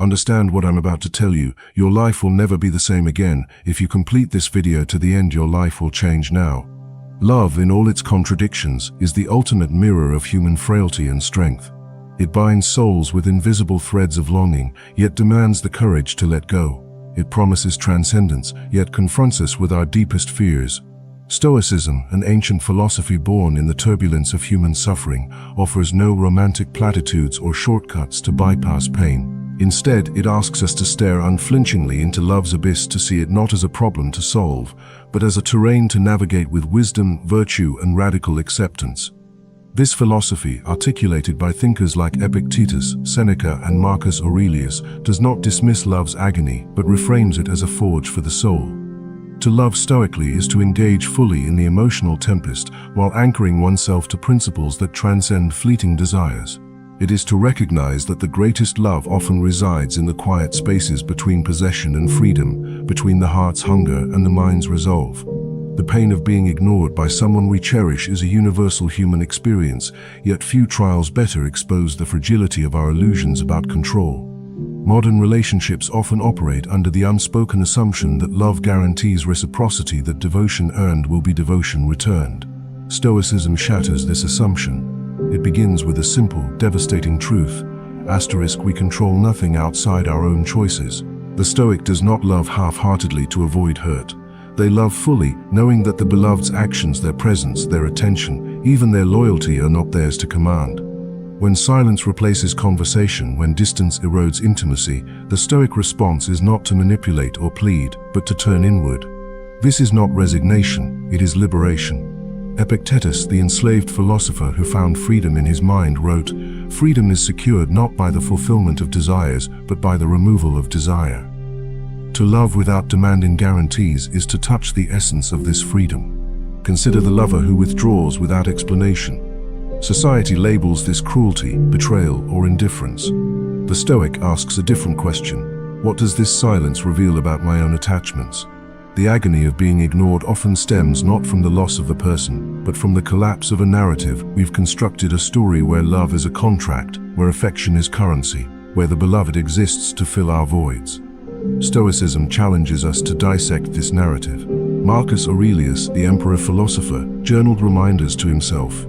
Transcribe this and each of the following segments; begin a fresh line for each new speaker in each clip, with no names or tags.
Understand what I'm about to tell you. Your life will never be the same again. If you complete this video to the end, your life will change now. Love, in all its contradictions, is the ultimate mirror of human frailty and strength. It binds souls with invisible threads of longing, yet demands the courage to let go. It promises transcendence, yet confronts us with our deepest fears. Stoicism, an ancient philosophy born in the turbulence of human suffering, offers no romantic platitudes or shortcuts to bypass pain. Instead, it asks us to stare unflinchingly into love's abyss, to see it not as a problem to solve, but as a terrain to navigate with wisdom, virtue, and radical acceptance. This philosophy, articulated by thinkers like Epictetus, Seneca, and Marcus Aurelius, does not dismiss love's agony, but reframes it as a forge for the soul. To love stoically is to engage fully in the emotional tempest while anchoring oneself to principles that transcend fleeting desires. It is to recognize that the greatest love often resides in the quiet spaces between possession and freedom, between the heart's hunger and the mind's resolve. The pain of being ignored by someone we cherish is a universal human experience, yet few trials better expose the fragility of our illusions about control. Modern relationships often operate under the unspoken assumption that love guarantees reciprocity, that devotion earned will be devotion returned. Stoicism shatters this assumption. It begins with a simple, devastating truth. We control nothing outside our own choices. The Stoic does not love half-heartedly to avoid hurt. They love fully, knowing that the beloved's actions, their presence, their attention, even their loyalty are not theirs to command. When silence replaces conversation, when distance erodes intimacy, the Stoic response is not to manipulate or plead, but to turn inward. This is not resignation, it is liberation. Epictetus, the enslaved philosopher who found freedom in his mind, wrote, "Freedom is secured not by the fulfillment of desires, but by the removal of desire." To love without demanding guarantees is to touch the essence of this freedom. Consider the lover who withdraws without explanation. Society labels this cruelty, betrayal, or indifference. The Stoic asks a different question. What does this silence reveal about my own attachments? The agony of being ignored often stems not from the loss of the person, but from the collapse of a narrative. We've constructed a story where love is a contract, where affection is currency, where the beloved exists to fill our voids. Stoicism challenges us to dissect this narrative. Marcus Aurelius, the emperor philosopher, journaled reminders to himself.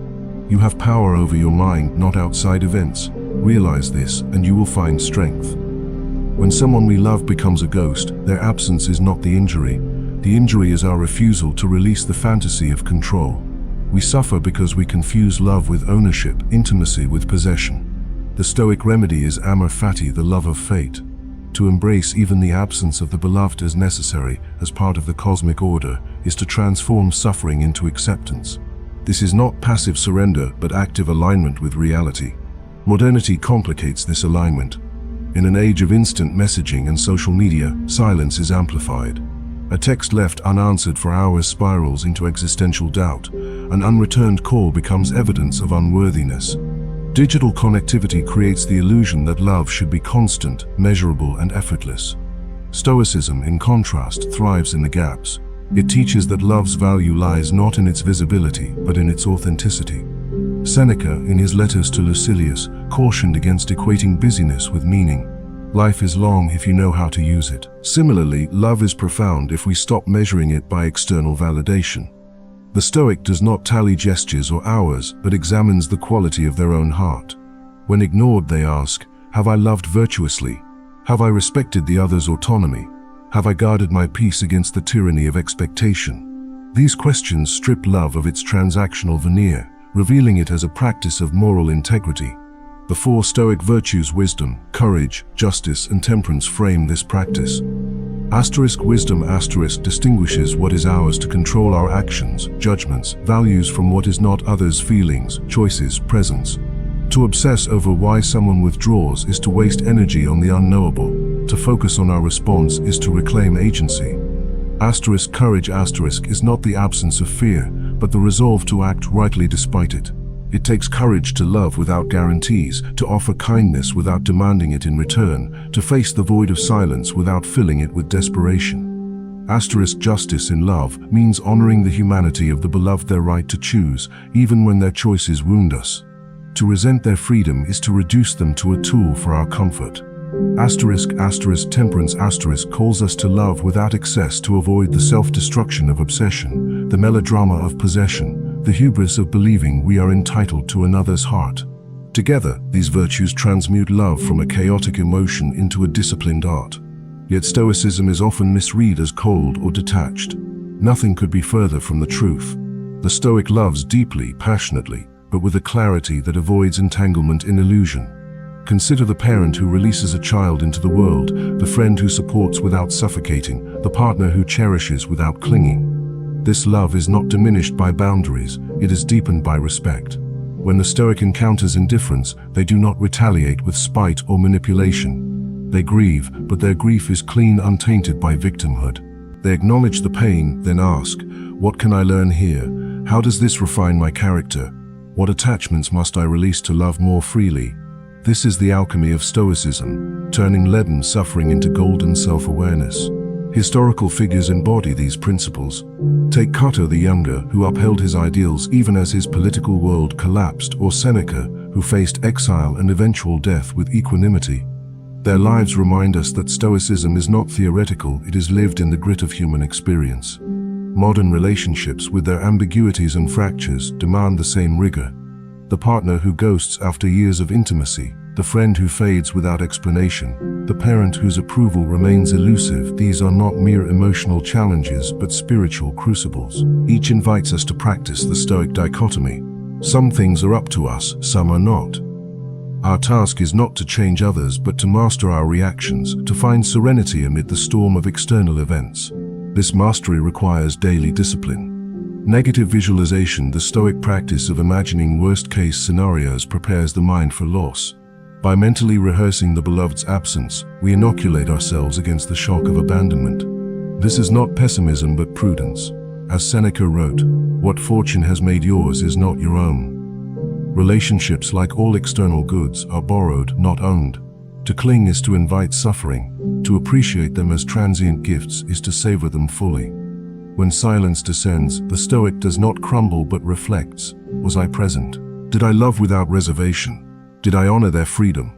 You have power over your mind, not outside events. Realize this, and you will find strength. When someone we love becomes a ghost, their absence is not the injury. The injury is our refusal to release the fantasy of control. We suffer because we confuse love with ownership, intimacy with possession. The Stoic remedy is Amor, Fati, the love of fate. To embrace even the absence of the beloved as necessary, as part of the cosmic order, is to transform suffering into acceptance. This is not passive surrender, but active alignment with reality. Modernity complicates this alignment. In an age of instant messaging and social media, silence is amplified. A text left unanswered for hours spirals into existential doubt. An unreturned call becomes evidence of unworthiness. Digital connectivity creates the illusion that love should be constant, measurable, and effortless. Stoicism, in contrast, thrives in the gaps. It teaches that love's value lies not in its visibility, but in its authenticity. Seneca, in his letters to Lucilius, cautioned against equating busyness with meaning. Life is long if you know how to use it. Similarly, love is profound if we stop measuring it by external validation. The Stoic does not tally gestures or hours, but examines the quality of their own heart. When ignored, they ask, have I loved virtuously? Have I respected the other's autonomy? Have I guarded my peace against the tyranny of expectation? These questions strip love of its transactional veneer, revealing it as a practice of moral integrity. The four Stoic virtues: wisdom, courage, justice, and temperance frame this practice. Wisdom distinguishes what is ours to control our actions, judgments, values from what is not others' feelings, choices, presence. To obsess over why someone withdraws is to waste energy on the unknowable. To focus on our response is to reclaim agency. Courage is not the absence of fear, but the resolve to act rightly despite it. It takes courage to love without guarantees, to offer kindness without demanding it in return, to face the void of silence without filling it with desperation. Justice in love means honoring the humanity of the beloved, their right to choose, even when their choices wound us. To resent their freedom is to reduce them to a tool for our comfort. Temperance calls us to love without excess to avoid the self-destruction of obsession, the melodrama of possession, the hubris of believing we are entitled to another's heart. Together, these virtues transmute love from a chaotic emotion into a disciplined art. Yet Stoicism is often misread as cold or detached. Nothing could be further from the truth. The Stoic loves deeply, passionately, but with a clarity that avoids entanglement in illusion. Consider the parent who releases a child into the world, the friend who supports without suffocating, the partner who cherishes without clinging. This love is not diminished by boundaries, it is deepened by respect. When the Stoic encounters indifference, they do not retaliate with spite or manipulation. They grieve, but their grief is clean, untainted by victimhood. They acknowledge the pain, then ask, "What can I learn here? How does this refine my character? What attachments must I release to love more freely?" This is the alchemy of Stoicism, turning leaden suffering into golden self-awareness. Historical figures embody these principles. Take Cato the Younger, who upheld his ideals even as his political world collapsed, or Seneca, who faced exile and eventual death with equanimity. Their lives remind us that Stoicism is not theoretical, it is lived in the grit of human experience. Modern relationships, with their ambiguities and fractures, demand the same rigor. The partner who ghosts after years of intimacy, the friend who fades without explanation, the parent whose approval remains elusive, these are not mere emotional challenges but spiritual crucibles. Each invites us to practice the Stoic dichotomy. Some things are up to us, some are not. Our task is not to change others but to master our reactions, to find serenity amid the storm of external events. This mastery requires daily discipline. Negative visualization, the Stoic practice of imagining worst-case scenarios, prepares the mind for loss. By mentally rehearsing the beloved's absence, we inoculate ourselves against the shock of abandonment. This is not pessimism but prudence. As Seneca wrote, "What fortune has made yours is not your own." Relationships, like all external goods, are borrowed, not owned. To cling is to invite suffering. To appreciate them as transient gifts is to savor them fully. When silence descends, the Stoic does not crumble but reflects. Was I present? Did I love without reservation? Did I honor their freedom?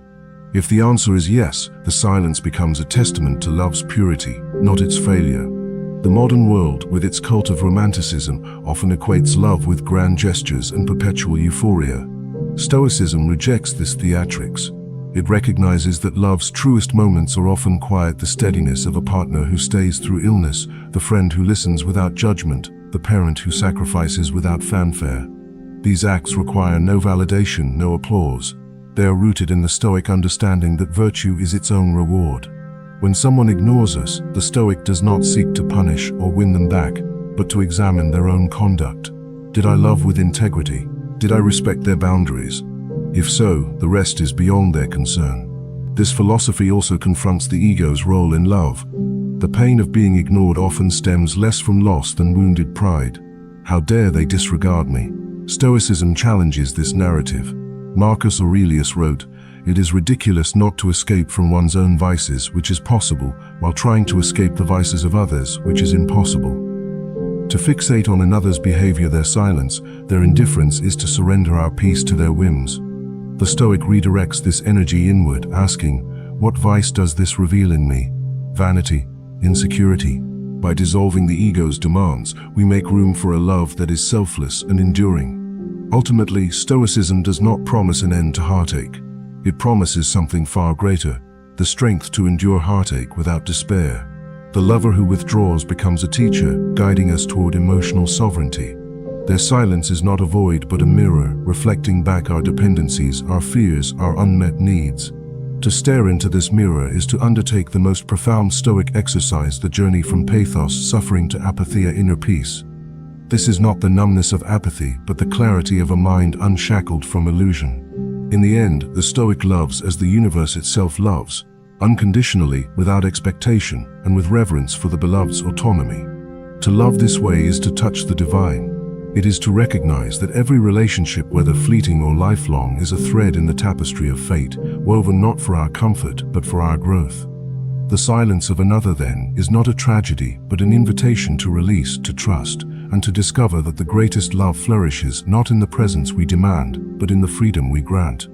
If the answer is yes, the silence becomes a testament to love's purity, not its failure. The modern world, with its cult of romanticism, often equates love with grand gestures and perpetual euphoria. Stoicism rejects this theatrics. It recognizes that love's truest moments are often quiet, the steadiness of a partner who stays through illness, the friend who listens without judgment, the parent who sacrifices without fanfare. These acts require no validation, no applause. They are rooted in the Stoic understanding that virtue is its own reward. When someone ignores us, the Stoic does not seek to punish or win them back, but to examine their own conduct. Did I love with integrity? Did I respect their boundaries? If so, the rest is beyond their concern. This philosophy also confronts the ego's role in love. The pain of being ignored often stems less from loss than wounded pride. How dare they disregard me? Stoicism challenges this narrative. Marcus Aurelius wrote, "It is ridiculous not to escape from one's own vices, which is possible, while trying to escape the vices of others, which is impossible." To fixate on another's behavior, their silence, their indifference, is to surrender our peace to their whims. The Stoic redirects this energy inward, asking, "What vice does this reveal in me? Vanity? Insecurity?" By dissolving the ego's demands, we make room for a love that is selfless and enduring. Ultimately, Stoicism does not promise an end to heartache. It promises something far greater, the strength to endure heartache without despair. The lover who withdraws becomes a teacher, guiding us toward emotional sovereignty. Their silence is not a void but a mirror, reflecting back our dependencies, our fears, our unmet needs. To stare into this mirror is to undertake the most profound Stoic exercise, the journey from pathos, suffering, to apatheia, inner peace. This is not the numbness of apathy, but the clarity of a mind unshackled from illusion. In the end, the Stoic loves as the universe itself loves, unconditionally, without expectation, and with reverence for the beloved's autonomy. To love this way is to touch the divine. It is to recognize that every relationship, whether fleeting or lifelong, is a thread in the tapestry of fate, woven not for our comfort, but for our growth. The silence of another, then, is not a tragedy, but an invitation to release, to trust, and to discover that the greatest love flourishes not in the presence we demand, but in the freedom we grant.